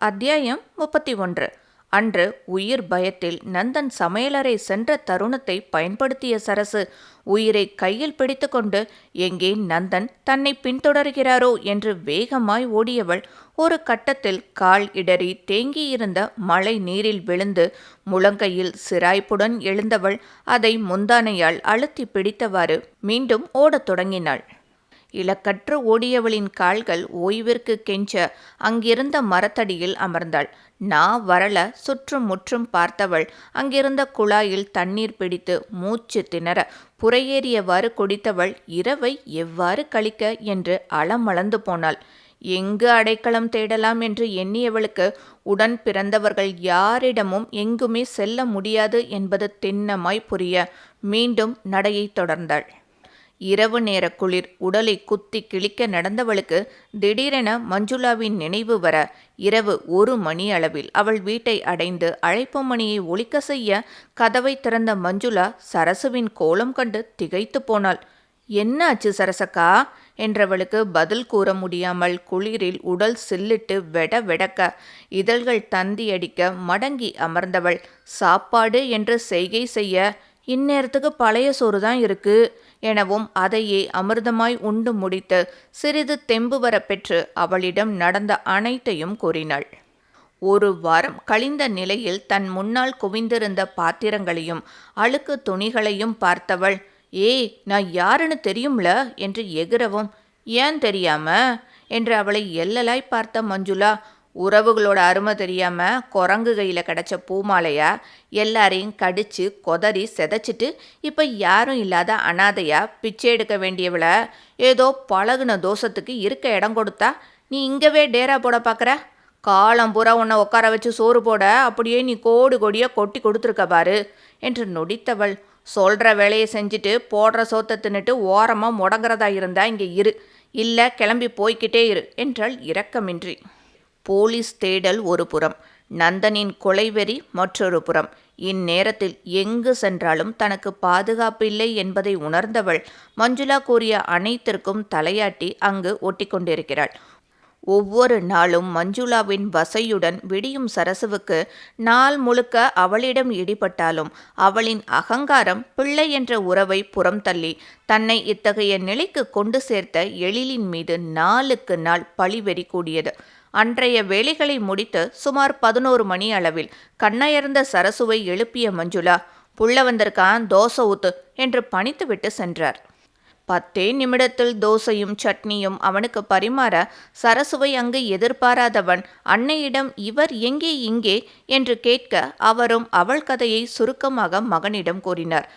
அத்தியாயம் 31. அன்று உயிர் பயத்தில் நந்தன் சமையலறை சென்ற தருணத்தை பயன்படுத்திய சரசு உயிரை கையில் பிடித்துக்கொண்டு எங்கே நந்தன் தன்னை பின்தொடர்கிறாரோ என்று வேகமாய் ஓடியவள் ஒரு கட்டத்தில் கால் இடறி தேங்கியிருந்த மழை நீரில் விழுந்து முழங்கையில் சிராய்ப்புடன் எழுந்தவள் அதை முந்தானையால் அழுத்தி பிடித்தவாறு மீண்டும் ஓடத் தொடங்கினாள். இலக்கற்று ஓடியவளின் கால்கள் ஓய்விற்கு கெஞ்ச அங்கிருந்த மரத்தடியில் அமர்ந்தாள். வரல சுற்றும் முற்றும் பார்த்தவள் அங்கிருந்த குழாயில் தண்ணீர் பிடித்து மூச்சு திணற புறையேறியவாறு குடித்தவள் இரவை எவ்வாறு கழிக்க என்று அளமளந்து போனாள். எங்கு அடைக்கலம் தேடலாம் என்று எண்ணியவளுக்கு உடன் பிறந்தவர்கள் யாரிடமும் எங்குமே செல்ல முடியாது என்பது திண்ணமாய் புரிய மீண்டும் நடையை தொடர்ந்தாள். இரவு நேர குளிர் உடலை குத்தி கிழிக்க நடந்தவளுக்கு திடீரென மஞ்சுளாவின் நினைவு வர இரவு 1 மணி அளவில் அவள் வீட்டை அடைந்து அழைப்பு மணியை ஒலிக்க செய்ய கதவை திறந்த மஞ்சுளா சரசுவின் கோலம் கண்டு திகைத்து போனாள். என்ன ஆச்சு சரசக்கா என்றவளுக்கு பதில் கூற முடியாமல் குளிரில் உடல் சில்லிட்டு வெடக்க இதழ்கள் தந்தியடிக்க மடங்கி அமர்ந்தவள் சாப்பாடு என்று செய்கை செய்ய இந்நேரத்துக்கு பழைய சோறு தான் இருக்கு எனவும் அதையே அமிர்தமாய் உண்டு முடித்து சிறிது தெம்பு வர பெற்று அவளிடம் நடந்த அனைத்தையும் கூறினாள். 1 வாரம் கழிந்த நிலையில் தன் முன்னால் குவிந்திருந்த பாத்திரங்களையும் அழுக்கு துணிகளையும் பார்த்தவள், நான் யாருன்னு தெரியும்ல என்று எகிரவும், ஏன் தெரியாம என்று அவளை எல்லலாய் பார்த்த மஞ்சுளா, உறவுகளோட அருமை தெரியாம குரங்கு கையில் கிடச்ச பூமாலையா எல்லாரையும் கடிச்சு கொதறி செதைச்சிட்டு இப்போ யாரும் இல்லாத அனாதையா பிச்சை எடுக்க வேண்டியவள ஏதோ பழகுன தோஷத்துக்கு இருக்க இடம் கொடுத்தா நீ இங்கவே டேரா போட பார்க்குற? காலம் பூரா உன்னை உட்கார வச்சு சோறு போட அப்படியே நீ கோடி கோடியாக கொட்டி கொடுத்துருக்க பாரு என்று நொடித்தவள், சொல்கிற வேலையை செஞ்சுட்டு போடுற சோத்தை தின்னுட்டு ஓரமாக முடங்குறதா இருந்தா இங்கே இரு, இல்லை கிளம்பி போய்கிட்டே இரு என்றாள் இரக்கமின்றி. போலீஸ் தேடல் ஒரு புறம், நந்தனின் கொலைவெறி மற்றொரு புறம். இந்நேரத்தில் எங்கு சென்றாலும் தனக்கு பாதுகாப்பில்லை என்பதை உணர்ந்தவள் மஞ்சுளா கூறிய அனைத்திற்கும் தலையாட்டி அங்கு ஒட்டி கொண்டிருக்கிறாள். ஒவ்வொரு நாளும் மஞ்சுளாவின் வசையுடன் விடியும் சரசுவுக்கு நாள் முழுக்க அவளிடம் இடிபட்டாலும் அவளின் அகங்காரம் பிள்ளை என்ற உறவை புறம் தள்ளி தன்னை இத்தகைய நிலைக்கு கொண்டு சேர்த்த எழிலின் மீது நாளுக்கு நாள் பழிவெறி கூடியது. அன்றைய வேலைகளை முடித்து சுமார் 11 மணி அளவில் கண்ணயர்ந்த சரசுவை எழுப்பிய மஞ்சுளா, புள்ள வந்திருக்கான், தோசை ஊத்து என்று பணித்துவிட்டு சென்றார். 10 நிமிடத்தில் தோசையும் சட்னியும் அவனுக்கு பரிமாற சரசுவை அங்கு எதிர்பாராதவன் அன்னையிடம் இவர் எங்கே இங்கே என்று கேட்க அவரும் அவள் கதையை சுருக்கமாக மகனிடம் கூறினார்.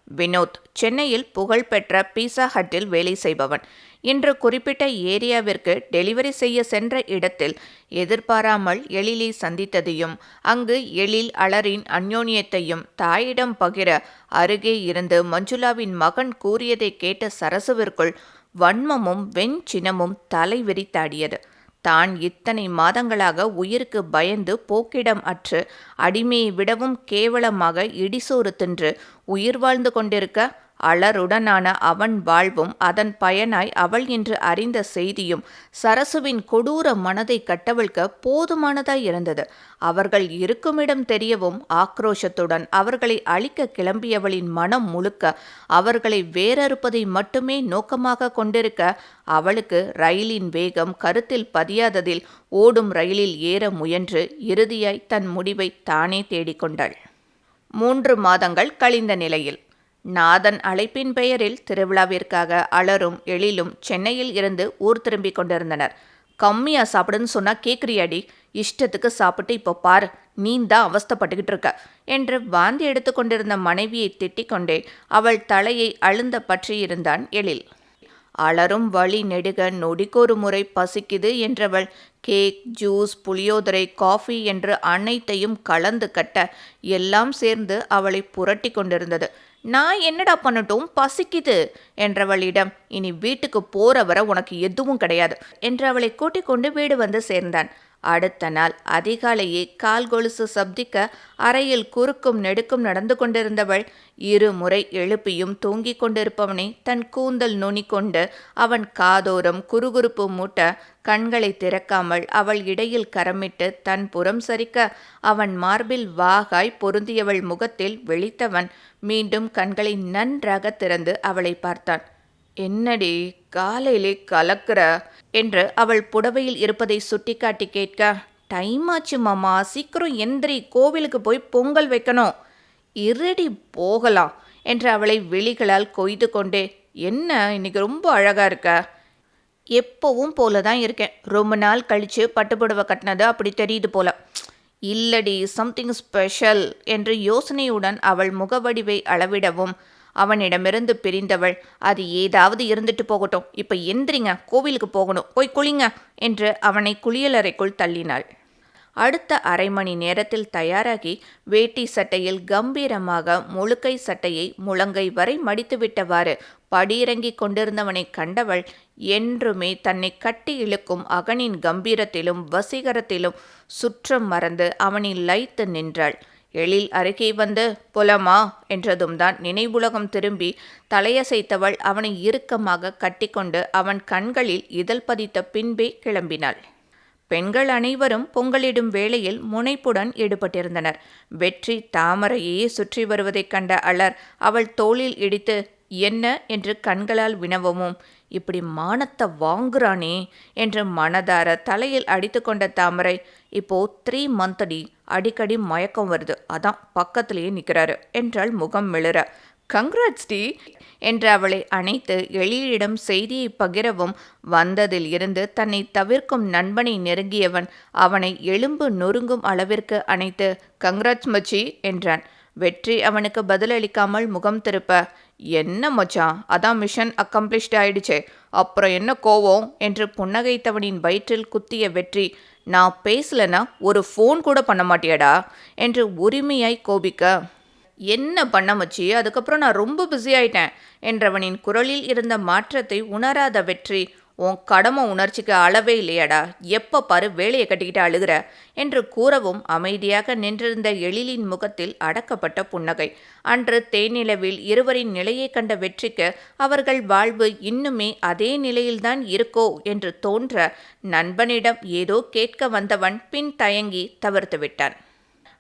வினோத் சென்னையில் புகழ்பெற்ற பீஸா ஹட்டில் வேலை செய்பவன். இன்று குறிப்பிட்ட ஏரியாவிற்கு டெலிவரி செய்ய சென்ற இடத்தில் எதிர்பாராமல் எழிலை சந்தித்ததையும் அங்கு எழில் அலரின் அந்யோன்யத்தையும் தாயிடம் பகிர அருகே இருந்து மஞ்சுளாவின் மகன் கூறியதை கேட்ட சரசுவிற்குள் வன்மமும் வெஞ்சினமும் தலைவிரித்தாடியது. தான் இத்தனை மாதங்களாக உயிருக்கு பயந்து போக்கிடம் அற்று அடிமையை விடவும் கேவலமாக இடிசோறு தின்று உயிர் வாழ்ந்து கொண்டிருக்க அலருடனான அவன் வாழ்வும் அதன் பயனாய் அவள் என்று அறிந்த செய்தியும் சரசுவின் கொடூர மனதை கட்டவிழ்க்க போதுமானதாய் இருந்தது. அவர்கள் இருக்குமிடம் தெரியவும் ஆக்ரோஷத்துடன் அவர்களை அழிக்க கிளம்பியவளின் மனம் முழுக்க அவர்களை வேறறுப்பதை மட்டுமே நோக்கமாக கொண்டிருக்க அவளுக்கு ரயிலின் வேகம் கருத்தில் பதியாததில் ஓடும் ரயிலில் ஏற முயன்று இறுதியாய் தன் முடிவை தானே தேடிக்கொண்டாள். 3 மாதங்கள் கழிந்த நிலையில் நாதன் அழைப்பின் பெயரில் திருவிழாவிற்காக அலரும் எழிலும் சென்னையில் இருந்து ஊர் திரும்பிக் கொண்டிருந்தனர். கம்மியா சாப்பிடுன்னு சொன்னா கேட்குறியாடி, இஷ்டத்துக்கு சாப்பிட்டு இப்போ பாரு நீந்தான் அவஸ்தப்பட்டுக்கிட்டு இருக்க என்று வாந்தி எடுத்து கொண்டிருந்த மனைவியை திட்டிக் கொண்டே அவள் தலையை அழுந்த பற்றியிருந்தான் எழில். அலரும் வழி நெடுக நொடிக்கொரு முறை பசிக்குது என்றவள் கேக், ஜூஸ், புளியோதரை, காஃபி என்று அனைத்தையும் கலந்து கட்ட எல்லாம் சேர்ந்து அவளை புரட்டி கொண்டிருந்தது. நான் என்னடா பண்ணட்டும், பசிக்குது என்றவளிடம், இனி வீட்டுக்கு போற வர உனக்கு எதுவும் கிடையாது என்று அவளை கூட்டிக் கொண்டு வீடு வந்து சேர்ந்தான். அடுத்த நாள் அதிகாலையே கால் கொலுசு சப்திக்க அறையில் குறுக்கும் நெடுக்கும் நடந்து கொண்டிருந்தவள் இருமுறை எழுப்பியும் தூங்கிக் கொண்டிருப்பவனை தன் கூந்தல் நுனிக்கொண்டு அவன் காதோரம் குறுகுறுப்பு மூட்ட கண்களை திறக்காமல் அவள் இடையில் கரமிட்டு தன் புறம் சரிக்க அவன் மார்பில் வாகாய் பொருந்தியவள் முகத்தில் விழித்தவன் மீண்டும் கண்களை நன்றாக திறந்து அவளை பார்த்தான். என்னடி காலையிலே கலக்கிற என்று அவள் புடவையில் இருப்பதை சுட்டிக்காட்டி கேட்க, டைம் ஆச்சு மாமா, சீக்கிரம் எந்திரி, கோவிலுக்கு போய் பொங்கல் வைக்கணும். இருடி போகலாம் என்று அவளை விழிகளால் கொய்து கொண்டே, என்ன இன்னைக்கு ரொம்ப அழகா இருக்க. எப்பவும் போல தான் இருக்கேன், ரொம்ப நாள் கழிச்சு பட்டுப்புடவை கட்டினது அப்படி தெரியுது போல. இல்லடி, சம்திங் ஸ்பெஷல் என்று யோசனையுடன் அவள் முகவடிவை அளவிடவும் அவனிடமிருந்து பிரிந்தவள், அது ஏதாவது இருந்துட்டு போகட்டும், இப்ப எந்திரிங்க, கோவிலுக்கு போகணும், போய் குளிங்க என்று அவனை குளியலறைக்குள் தள்ளினாள். அடுத்த அரை மணி நேரத்தில் தயாராகி வேட்டி சட்டையில் கம்பீரமாக முழுக்கை சட்டையை முழங்கை வரை மடித்துவிட்டவாறு படியிறங்கிக் கொண்டிருந்தவனை கண்டவள் என்றுமே தன்னை கட்டி இழுக்கும் அகனின் கம்பீரத்திலும் வசீகரத்திலும் சுற்றம் மறந்து அவனில் லயித்து நின்றாள். எழில் அருகே வந்து புலமா என்றதும் தான் நினைவுலகம் திரும்பி தலையசைத்தவள் அவனை இறுக்கமாக கட்டிக்கொண்டு அவன் கண்களில் இதழ் பதித்த பின்பே கிளம்பினாள். பெண்கள் அனைவரும் பொங்கலிடும் வேளையில் முனைப்புடன் ஈடுபட்டிருந்தனர். வெற்றி தாமரையே சுற்றி வருவதைக் கண்ட அலர் அவள் தோளில் இடித்து என்ன என்று கண்களால் வினவவும், இப்படி மானத்தை வாங்குறானே என்று மனதார தலையில் அடித்து கொண்ட தாமரை, இப்போ 3 மந்த்டி, அடிக்கடி மயக்கம் வருது, அதான் பக்கத்திலேயே நிற்கிறாரு என்றாள் முகம் மிளற. கங்க்ராட்ஸ் டி என்று அவளை அணைத்து எழிலிடம் செய்தியை பகிரவும் வந்ததில் இருந்து தன்னை தவிர்க்கும் நண்பனை நெருங்கியவன் அவனை எலும்பு நொறுங்கும் அளவிற்கு அணைத்து கங்க்ராட்ஸ் மச்சி என்றான். வெற்றி அவனுக்கு பதிலளிக்காமல் முகம் திருப்ப, என்ன மச்சான், அதான் மிஷன் அக்கம்ப்ளிஷ்ட் ஆயிடுச்சே, அப்புறம் என்ன கோவம் என்று புன்னகைத்தவனின் வயிற்றில் குத்திய வெற்றி, நான் பேசலனா ஒரு ஃபோன் கூட பண்ண மாட்டியடா என்று உரிமையாய் கோபிக்க, என்ன பண்ண மச்சி, அதுக்கப்புறம் நான் ரொம்ப பிஸி ஆயிட்டேன் என்றவனின் குரலில் இருந்த மாற்றத்தை உணராத வெற்றி, உன் கடமை உணர்ச்சிக்கு அளவே இல்லையாடா, எப்போ பாரு வேலையை கட்டிக்கிட்டு அழுகிற என்று கூறவும் அமைதியாக நின்றிருந்த எழிலின் முகத்தில் அடக்கப்பட்ட புன்னகை. அன்று தேனிலவில் இருவரின் நிலையை கண்ட வெற்றிக்கு அவர்கள் வாழ்வு இன்னுமே அதே நிலையில்தான் இருக்கோ என்று தோன்ற நண்பனிடம் ஏதோ கேட்க வந்தவன் பின் தயங்கி தவிர்த்து விட்டான்.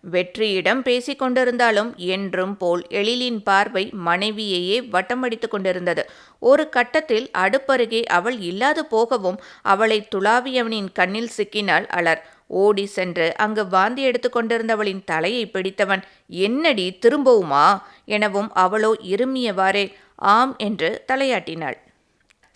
வெற்றியிடம் பேசிக் கொண்டிருந்தாலும் என்றும் போல் எழிலின் பார்வை மனைவியையே வட்டமடித்து கொண்டிருந்தது. ஒரு கட்டத்தில் அடுப்பருகே அவள் இல்லாது போகவும் அவளை துளாவியவனின் கண்ணில் சிக்கினாள் அலர். ஓடி சென்று அங்கு வாந்தி எடுத்து கொண்டிருந்தவளின் தலையை பிடித்தவன், என்னடி திரும்பவுமா எனவும் அவளோ இருமியவாறே ஆம் என்று தலையாட்டினாள்.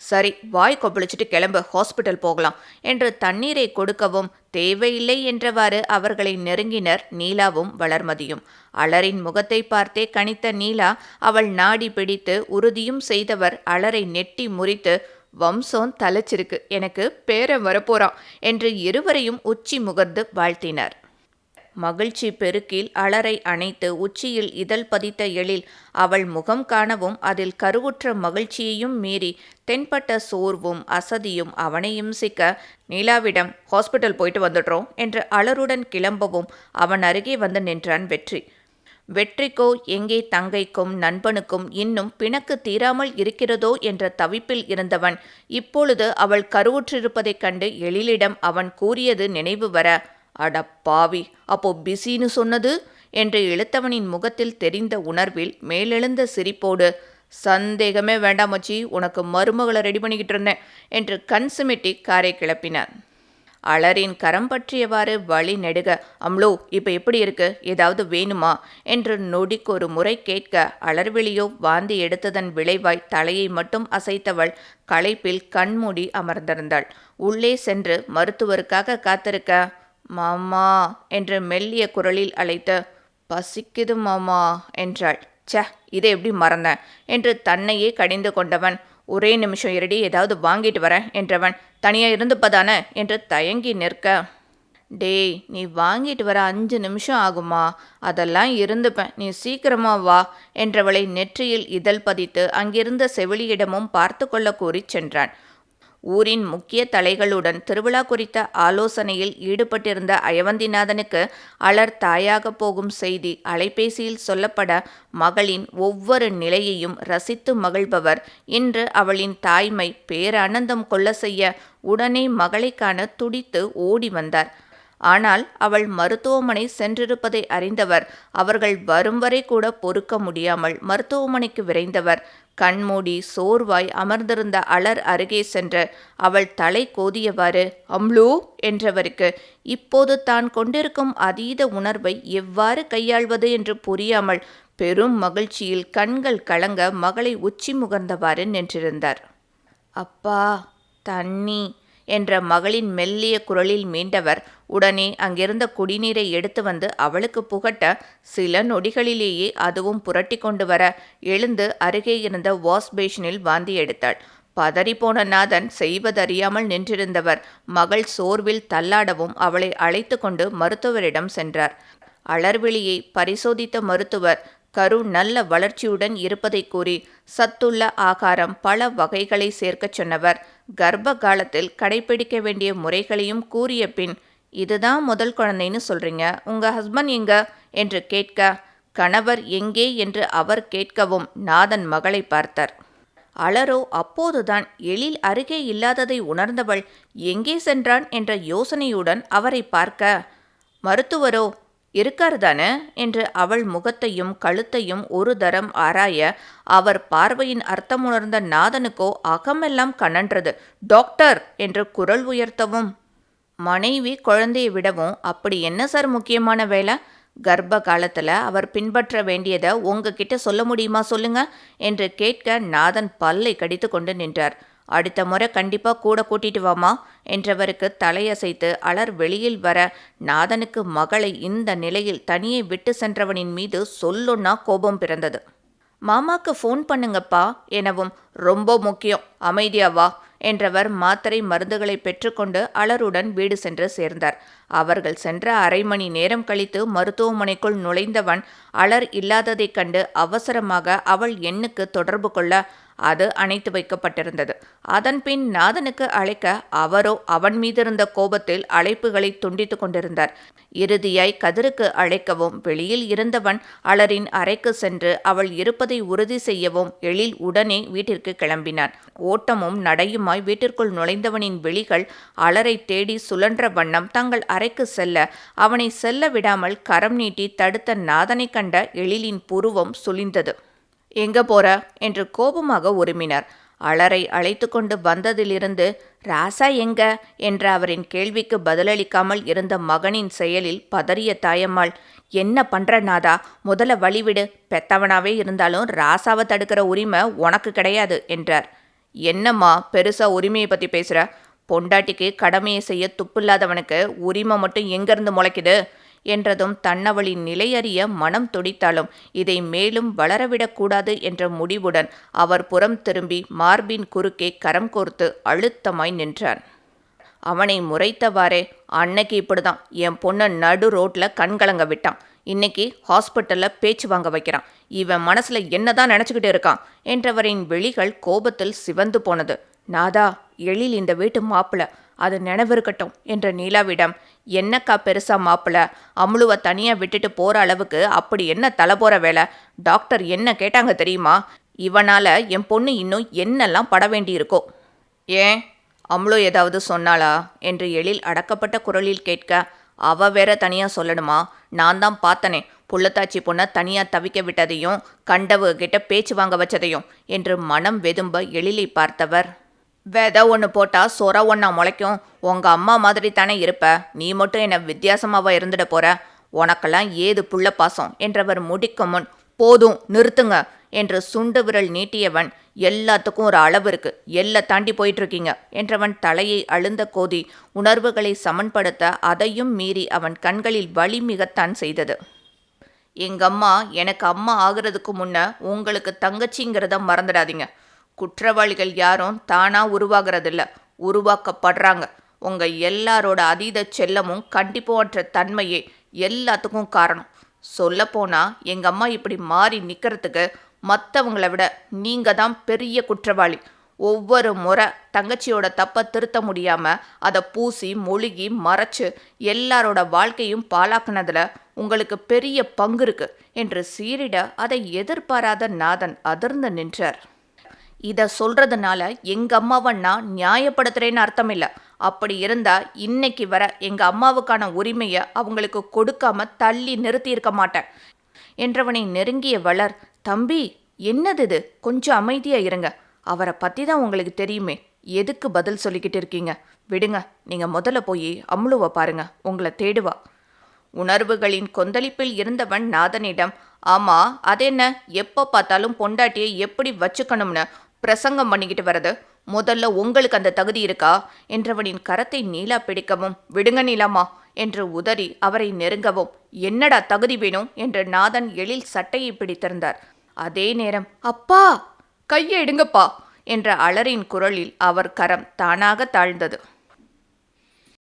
சரி, வாய் கொப்பளிச்சுட்டு கிளம்பு, ஹாஸ்பிட்டல் போகலாம் என்று தண்ணீரை கொடுக்கவும் தேவையில்லை என்றவாறு அவர்களை நெருங்கினர் நீலாவும் வளர்மதியும். அலரின் முகத்தை பார்த்தே கணித்த நீலா அவள் நாடி பிடித்து உறுதியும் செய்தவர் அலரை நெட்டி முறித்து, வம்சம் தலைச்சிருக்கு, எனக்கு பேரன் வரப்போறான் என்று இருவரையும் உச்சி முகர்ந்து வாழ்த்தினார். மகிழ்ச்சி பெருக்கில் அலரை அணைத்து உச்சியில் இதழ் பதித்த எழில் அவள் முகம் காணவும் அதில் கருவுற்ற மகிழ்ச்சியையும் மீறி தென்பட்ட சோர்வும் அசதியும் அவனையும் சிக்க, நீலாவிடம் ஹாஸ்பிட்டல் போயிட்டு வந்துடுறோம் என்று அலருடன் கிளம்பவும் அவன் அருகே வந்து நின்றான் வெற்றி. வெற்றிக்கோ எங்கே தங்கைக்கும் நண்பனுக்கும் இன்னும் பிணக்கு தீராமல் இருக்கிறதோ என்ற தவிப்பில் இருந்தவன் இப்பொழுது அவள் கருவுற்றிருப்பதைக் கண்டு எழிலிடம் அவன் கூறியது நினைவு வர, அடப்பாவி, அப்போ பிஸின்னு சொன்னது என்று இழுத்தவனின் முகத்தில் தெரிந்த உணர்வில் மேலெழுந்த சிரிப்போடு, சந்தேகமே வேண்டாம் மச்சி, உனக்கு மருமகளை ரெடி பண்ணிக்கிட்டு இருந்தேன் என்று கண் சிமிட்டி காரை கிளப்பினான். அலரின் கரம் பற்றியவாறு வழி நெடுக, அம்லோ இப்போ எப்படி இருக்கு, ஏதாவது வேணுமா என்று நொடிக்கு ஒரு முறை கேட்க அலர்விழியோ வாந்தி எடுத்ததன் விளைவாய் தலையை மட்டும் அசைத்தவள் களைப்பில் கண்மூடி அமர்ந்திருந்தாள். உள்ளே சென்று மருத்துவருக்காக காத்திருக்க, மாமா என்று மெல்லிய குரலில் அழைத்து, பசிக்குது மாமா என்றாள். ச, இதை எப்படி மறந்தேன் என்று தன்னையே கடிந்து கொண்டவன், ஒரே நிமிஷம் இருடி, ஏதாவது வாங்கிட்டு வரேன் என்றவன், தனியாக இருந்துப்பதானே என்று தயங்கி நிற்க, டேய், நீ வாங்கிட்டு வர 5 நிமிஷம் ஆகுமா, அதெல்லாம் இருந்துப்பேன், நீ சீக்கிரமா வா என்றவளை நெற்றியில் இதழ் பதித்து அங்கிருந்த செவிலியிடமும் பார்த்து கொள்ள கூறி சென்றான். ஊரின் முக்கிய தலைகளுடன் திருவிழா குறித்த ஆலோசனையில் ஈடுபட்டிருந்த அயவந்திநாதனுக்கு அலர் தாயாக போகும் செய்தி அலைபேசியில் சொல்லப்பட மகளின் ஒவ்வொரு நிலையையும் ரசித்து மகிழ்பவர் இன்று அவளின் தாய்மை பேரானந்தம் கொள்ள செய்ய உடனே மகளை காண துடித்து ஓடி வந்தார். ஆனால் அவள் மருத்துவமனை சென்றிருப்பதை அறிந்தவர் அவர்கள் வரும் வரை கூட பொறுக்க முடியாமல் மருத்துவமனைக்கு விரைந்தவர். கண்மூடி சோர்வாய் அமர்ந்திருந்த அலர் அருகே சென்று அவள் தலை கோதியவாறு அம்லு என்றவருக்கு இப்போது தான் கொண்டிருக்கும் அதீத உணர்வை எவ்வாறு கையாள்வது என்று புரியாமல் பெரும் மகிழ்ச்சியில் கண்கள் கலங்க மகளை உச்சி முகர்ந்தவாறு நின்றிருந்தார். அப்பா, தண்ணி என்ற மகளின் மெல்லிய குரலில் மீண்டவர் உடனே அங்கிருந்த குடிநீரை எடுத்து வந்து அவளுக்கு புகட்ட சில நொடிகளிலேயே அதுவும் புரட்டி கொண்டு வர எழுந்து அருகே இருந்த வாஷ் பேஷனில் வாந்தி எடுத்தாள். பதறிப்போன நாதன் செய்வதறியாமல் நின்றிருந்தவர் மகள் சோர்வில் தள்ளாடவும் அவளை அழைத்து கொண்டு மருத்துவரிடம் சென்றார். அலர்விழியை பரிசோதித்த மருத்துவர் கரு நல்ல வளர்ச்சியுடன் இருப்பதை கூறி சத்துள்ள ஆகாரம் பல வகைகளை சேர்க்கச் சொன்னவர் கர்ப்ப காலத்தில் கடைபிடிக்க வேண்டிய முறைகளையும் கூறிய பின், இதுதான் முதல் குழந்தைன்னு சொல்றீங்க, உங்க ஹஸ்பண்ட் எங்க என்று கேட்க, கணவர் எங்கே என்று அவர் கேட்கவும் நாதன் மகளை பார்த்தார். அலரோ அப்போதுதான் எழில் அருகே இல்லாததை உணர்ந்தவள் எங்கே சென்றான் என்ற யோசனையுடன் அவரை பார்க்க, மருத்துவரோ இருக்காரு தானே என்று அவள் முகத்தையும் கழுத்தையும் ஒரு தரம் ஆராய அவர் பார்வையின் அர்த்தமுணர்ந்த நாதனுக்கோ அகமெல்லாம் கனன்றது. டாக்டர் என்று குரல் உயர்த்தவும், மனைவி குழந்தையை விடவும் அப்படி என்ன சார் முக்கியமான வேலை? கர்ப்ப காலத்தில் அவர் பின்பற்ற வேண்டியதை உங்ககிட்ட சொல்ல முடியுமா சொல்லுங்க என்று கேட்க நாதன் பல்லை கடித்து கொண்டு நின்றார். அடுத்த முறை கண்டிப்பா கூட கூட்டிட்டு வாமா என்றவருக்கு தலையசைத்து அலர் வெளியில் வர நாதனுக்கு மகளை இந்த நிலையில் தனியே விட்டு சென்றவனின் மீது சொல்லுன்னா கோபம் பிறந்தது. மாமாக்கு ஃபோன் பண்ணுங்கப்பா எனவும், ரொம்ப முக்கியம், அமைதியா வா என்றவர் மாத்திரை மருந்துகளை பெற்றுக்கொண்டு அலருடன் வீடு சென்று சேர்ந்தார். அவர்கள் சென்ற அரை மணி நேரம் கழித்து மருத்துவமனைக்குள் நுழைந்தவன் அலர் இல்லாததைக் கண்டு அவசரமாக அவள் எண்ணுக்கு தொடர்பு கொள்ள அது அணைத்து வைக்கப்பட்டிருந்தது. அதன்பின் நாதனுக்கு அழைக்க அவரோ அவன் மீதிருந்த கோபத்தில் அழைப்புகளை துண்டித்து கொண்டிருந்தார். இறுதியாய் கதிருக்கு அழைக்கவும் வெளியில் இருந்தவன் அலரின் அறைக்கு சென்று அவள் இருப்பதை உறுதி செய்யவும் எழில் உடனே வீட்டிற்கு கிளம்பினான். ஓட்டமும் நடையுமாய் வீட்டிற்குள் நுழைந்தவனின் விழிகள் அலரை தேடி சுழன்ற வண்ணம் தங்கள் அறைக்கு செல்ல அவனை செல்ல விடாமல் கரம் நீட்டி தடுத்த நாதனை கண்ட எழிலின் புருவம் சுளிந்தது. எங்க போற என்று கோபமாக உருமினார். அலரை அழைத்து கொண்டு வந்ததிலிருந்து ராசா எங்க என்ற அவரின் கேள்விக்கு பதிலளிக்காமல் இருந்த மகனின் செயலில் பதறிய தாயம்மாள், என்ன பண்ற நாதா, முதல்ல வழிவிடு, பெத்தவனாவே இருந்தாலும் ராசாவை தடுக்கிற உரிமை உனக்கு கிடையாது என்றார். என்னம்மா பெருசா உரிமையை பத்தி பேசுற? பொண்டாட்டிக்கு கடமையை செய்ய துப்பில்லாதவனுக்கு உரிமை மட்டும் எங்கிருந்து முளைக்குது என்றதும் தன்னவளின் நிலையறிய மனம் துடித்தாலும் இதை மேலும் வளரவிடக்கூடாது என்ற முடிவுடன் அவர் புறம் திரும்பி மார்பின் குறுக்கே கரம் கோர்த்து அழுத்தமாய் நின்றான். அவனை முறைத்தவாறே, அன்னைக்கு இப்படிதான் என் பொண்ணை நடு ரோட்ல கண்கலங்க விட்டான், இன்னைக்கு ஹாஸ்பிட்டல்ல பேச்சு வாங்க வைக்கிறான், இவன் மனசுல என்னதான் நினைச்சுக்கிட்டு இருக்கான் என்றவரின் விழிகள் கோபத்தில் சிவந்து போனது. நாதா, எழில் இந்த வீட்டு மாப்பிள, அது நினைவிருக்கட்டும் என்ற நீலாவிடம், என்னக்கா பெருசா மாப்பிள, அம்முழுவ தனியா விட்டுட்டு போற அளவுக்கு அப்படி என்ன தலை போற வேலை? டாக்டர் என்ன கேட்டாங்க தெரியுமா? இவனால என் பொண்ணு இன்னும் என்னெல்லாம் பட வேண்டியிருக்கோ. ஏன், அம்முழு ஏதாவது சொன்னாளா என்று எழில் அடக்கப்பட்ட குரலில் கேட்க, அவ வேற தனியா சொல்லணுமா? நான் தான் பார்த்தனே, புள்ளத்தாச்சி பொண்ணை தனியா தவிக்க விட்டதையும் கண்டவு கிட்ட பேச்சு வாங்க வச்சதையும் என்று மனம் வெதும்ப எழிலை பார்த்தவர், விதை ஒன்று போட்டால் சொர ஒன்றா முளைக்கும், உங்கள் அம்மா மாதிரி தானே இருப்ப, நீ மட்டும் என்னை வித்தியாசமாவா இருந்துட போற, உனக்கெல்லாம் ஏது புள்ள பாசம் என்றவர் முடிக்கும் முன், போதும் நிறுத்துங்க என்று சுண்டு விரல் நீட்டியவன், எல்லாத்துக்கும் ஒரு அளவு இருக்கு, எல்லை தாண்டி போயிட்டு இருக்கீங்க என்றவன் தலையை அழுந்த கோதி உணர்வுகளை சமன்படுத்த அதையும் மீறி அவன் கண்களில் வலி மிகத்தான் செய்தது. எங்கம்மா எனக்கு அம்மா ஆகிறதுக்கு முன்ன உங்களுக்கு தங்கச்சிங்கிறத மறந்துடாதீங்க. குற்றவாளிகள் யாரும் தானா உருவாகிறதில்ல, உருவாக்கப்படுறாங்க. உங்க எல்லாரோட அதீத செல்லமும் கண்டிப்போன்ற தன்மையே எல்லாத்துக்கும் காரணம். சொல்லப்போனா எங்க அம்மா இப்படி மாறி நிற்கிறதுக்கு மற்றவங்கள விட நீங்க தான் பெரிய குற்றவாளி. ஒவ்வொரு முறை தங்கச்சியோட தப்பை திருத்த முடியாம அதை பூசி மொழுகி மறைச்சு எல்லாரோட வாழ்க்கையும் பாழாக்குனதுல உங்களுக்கு பெரிய பங்கு இருக்கு என்று சீறிட அதை எதிர்பாராத நாதன் அதிர்ந்து நின்றார். இதை சொல்றதுனால எங்க அம்மாவை நான் நியாயப்படுத்துறேன்னு அர்த்தம் இல்லை. அப்படி இருந்தா இன்னைக்கு வர எங்க அம்மாவுக்கான உரிமையை அவங்களுக்கு கொடுக்காம தள்ளி நிறுத்தி இருக்க மாட்டேன் என்றவனை நெருங்கிய வளர், தம்பி என்னது இது, கொஞ்சம் அமைதியா இருங்க. அவரை பத்தி தான் உங்களுக்கு தெரியுமே, எதுக்கு பதில் சொல்லிக்கிட்டு இருக்கீங்க? விடுங்க, நீங்க முதல்ல போய் அம்முழுவை பாருங்க, உங்களை தேடுவா. உணர்வுகளின் கொந்தளிப்பில் இருந்தவன் நாதனிடம், ஆமா அதென்ன, எப்போ பார்த்தாலும் பொண்டாட்டியை எப்படி வச்சுக்கணும்னு பிரசங்கம் பண்ணிக்கிட்டு வர்றது? முதல்ல உங்களுக்கு அந்த தகுதி இருக்கா என்றவனின் கரத்தை நீலா பிடிக்கவும், விடுங்க நீலாமா என்று உதறி அவரை நெருங்கவும், என்னடா தகுதி வேணும் என்று நாதன் எழில் சட்டையை பிடித்திருந்தார். அதே நேரம், அப்பா கையை எடுங்கப்பா என்ற அலறின் குரலில் அவர் கரம் தானாக தாழ்ந்தது.